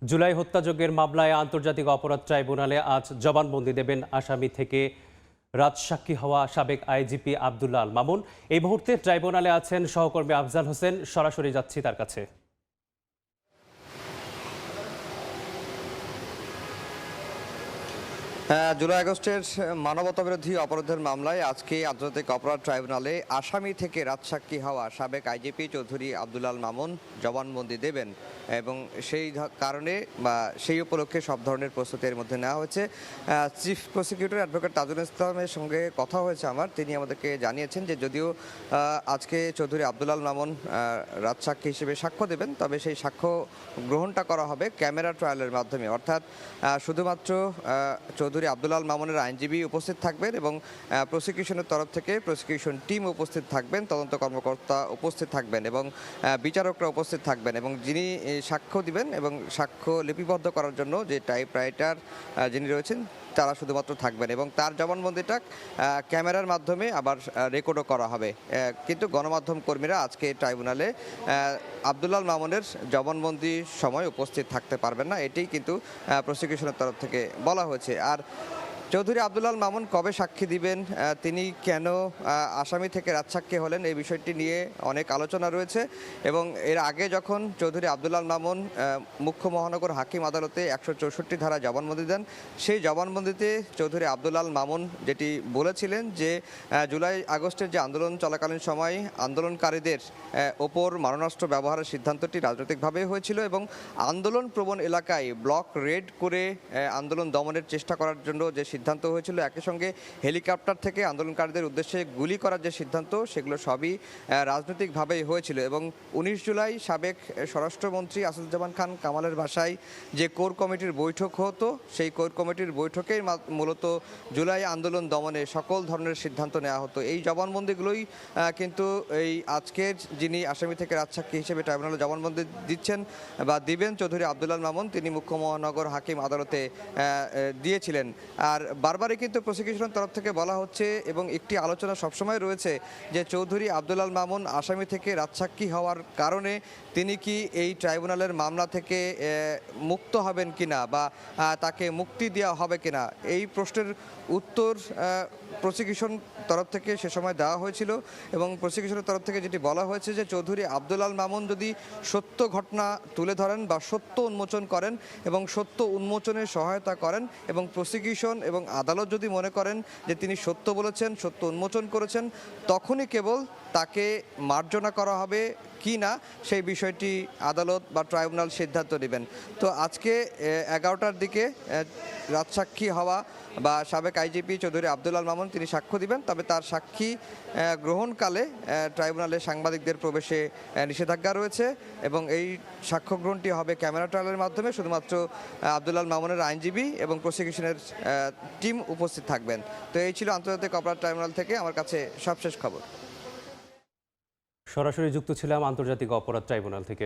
জুলাই হত্যাযজ্ঞের মামলায় আন্তর্জাতিক অপরাধ ট্রাইব্যুনালে আজ জবানবন্দি দেবেন আসামি থেকে রাজসাক্ষী হওয়া সাবেক আইজিপি আব্দুল্লাহ আল মামুন। এই মুহূর্তে ট্রাইব্যুনালে আছেন সহকর্মী আফজাল হোসেন। সরাসরি যাচ্ছি তার কাছে। জুলাই আগস্টের মানবতাবিরোধী অপরাধের মামলায় আজকে আন্তর্জাতিক অপরাধ ট্রাইব্যুনালে আসামি থেকে রাজসাক্ষী হওয়া সাবেক আইজিপি চৌধুরী আব্দুল্লাহ আল মামুন জবানবন্দি দেবেন এবং সেই কারণে বা সেই উপলক্ষে সব ধরনের প্রস্তুতির মধ্যে নেওয়া হয়েছে। চিফ প্রসিকিউটর অ্যাডভোকেট তাজুল ইসলামের সঙ্গে কথা হয়েছে আমার, তিনি আমাদেরকে জানিয়েছেন যে যদিও আজকে চৌধুরী আব্দুল্লাহ আল মামুন রাজসাক্ষী হিসেবে সাক্ষ্য দেবেন, তবে সেই সাক্ষ্য গ্রহণটা করা হবে ক্যামেরা ট্রায়ালের মাধ্যমে, অর্থাৎ শুধুমাত্র চৌধুরী আব্দুল্লাহ আল মামুনের আইনজীবী উপস্থিত থাকবেন এবং প্রসিকিউশনের তরফ থেকে প্রসিকিউশন টিম উপস্থিত থাকবেন, তদন্ত কর্মকর্তা উপস্থিত থাকবেন এবং বিচারকরা উপস্থিত থাকবেন এবং যিনি সাক্ষ্য দিবেন এবং সাক্ষ্য লিপিবদ্ধ করার জন্য যে টাইপরাইটার যিনি রয়েছেন তারা শুধুমাত্র থাকবেন এবং তার জবানবন্দিটা ক্যামেরার মাধ্যমে আবার রেকর্ডও করা হবে। কিন্তু গণমাধ্যম কর্মীরা আজকে ট্রাইব্যুনালে আব্দুল্লাহ আল মামুনের জবানবন্দির সময় উপস্থিত থাকতে পারবেন না, এটাই কিন্তু প্রসিকিউশনের তরফ থেকে বলা হয়েছে। আর চৌধুরী আব্দুল্লাহ আল মামুন কবে সাক্ষী দিবেন, তিনি কেন আসামি থেকে রাজসাক্ষী হলেন, এই বিষয়টি নিয়ে অনেক আলোচনা রয়েছে এবং এর আগে যখন চৌধুরী আব্দুল্লাহ আল মামুন মুখ্য মহানগর হাকিম আদালতে 164 ধারা জবানবন্দি দেন, সেই জবানবন্দিতে চৌধুরী আব্দুল্লাহ আল মামুন যেটি বলেছিলেন যে জুলাই আগস্টের যে আন্দোলন চলাকালীন সময় আন্দোলনকারীদের ওপর মারণাস্ত্র ব্যবহারের সিদ্ধান্তটি রাজনৈতিকভাবে হয়েছিল এবং আন্দোলন প্রবণ এলাকায় ব্লক রেড করে আন্দোলন দমনের চেষ্টা করার জন্য যে সিদ্ধান্ত হয়েছিল, একই সঙ্গে হেলিকপ্টার থেকে আন্দোলনকারীদের উদ্দেশ্যে গুলি করার যে সিদ্ধান্ত, সেগুলো সবই রাজনৈতিকভাবেই হয়েছিল এবং 19 জুলাই সাবেক স্বরাষ্ট্রমন্ত্রী আসাদুজ্জামান খান কামালের ভাষায় যে কোর কমিটির বৈঠক হতো, সেই কোর কমিটির বৈঠকেই মূলত জুলাই আন্দোলন দমনে সকল ধরনের সিদ্ধান্ত নেওয়া হতো। এই জবানবন্দিগুলোই কিন্তু এই আজকের যিনি আসামি থেকে রাজসাক্ষী হিসেবে ট্রাইব্যুনালে জবানবন্দি দিচ্ছেন বা দিবেন চৌধুরী আব্দুল্লাহ আল মামুন, তিনি মুখ্য মহানগর হাকিম আদালতে দিয়েছিলেন। আর বারবারই কিন্তু প্রসিকিউশনের তরফ থেকে বলা হচ্ছে এবং একটি আলোচনা সবসময় রয়েছে যে চৌধুরী আব্দুল্লাহ আল মামুন আসামি থেকে রাজসাক্ষী হওয়ার কারণে তিনি কি এই ট্রাইব্যুনালের মামলা থেকে মুক্ত হবেন কিনা বা তাকে মুক্তি দেওয়া হবে কিনা, এই প্রশ্নের উত্তর প্রসিকিউশন তরফ থেকে সে সময় দেওয়া হয়েছিল এবং প্রসিকিউশনের তরফ থেকে যেটি বলা হয়েছে যে চৌধুরী আব্দুল্লাহ আল মামুন যদি সত্য ঘটনা তুলে ধরেন বা সত্য উন্মোচন করেন এবং সত্য উন্মোচনে সহায়তা করেন এবং প্রসিকিউশন এবং আদালত যদি মনে করেন যে তিনি সত্য বলেছেন, সত্য উন্মোচন করেছেন, তখনই কেবল তাকে মার্জনা করা হবে কি না সেই বিষয়টি আদালত বা ট্রাইব্যুনাল সিদ্ধান্ত নেবেন। তো আজকে 11টার দিকে রাজসাক্ষী হওয়া বা সাবেক আইজিপি চৌধুরী আব্দুল্লাহ আল মামুন তিনি সাক্ষ্য দিবেন, তবে তার সাক্ষী গ্রহণকালে ট্রাইব্যুনালে সাংবাদিকদের প্রবেশে নিষেধাজ্ঞা রয়েছে এবং এই সাক্ষ্য গ্রহণটি হবে ক্যামেরা ট্রায়ালের মাধ্যমে। শুধুমাত্র আব্দুল্লাহ আল মামুনের আইনজীবী এবং প্রসিকিউশনের টিম উপস্থিত থাকবেন। তো এই ছিল আন্তর্জাতিক অপরাধ ট্রাইব্যুনাল থেকে আমার কাছে সবশেষ খবর। সরাসরি যুক্ত ছিলাম আন্তর্জাতিক অপরাধ ট্রাইব্যুনাল থেকে।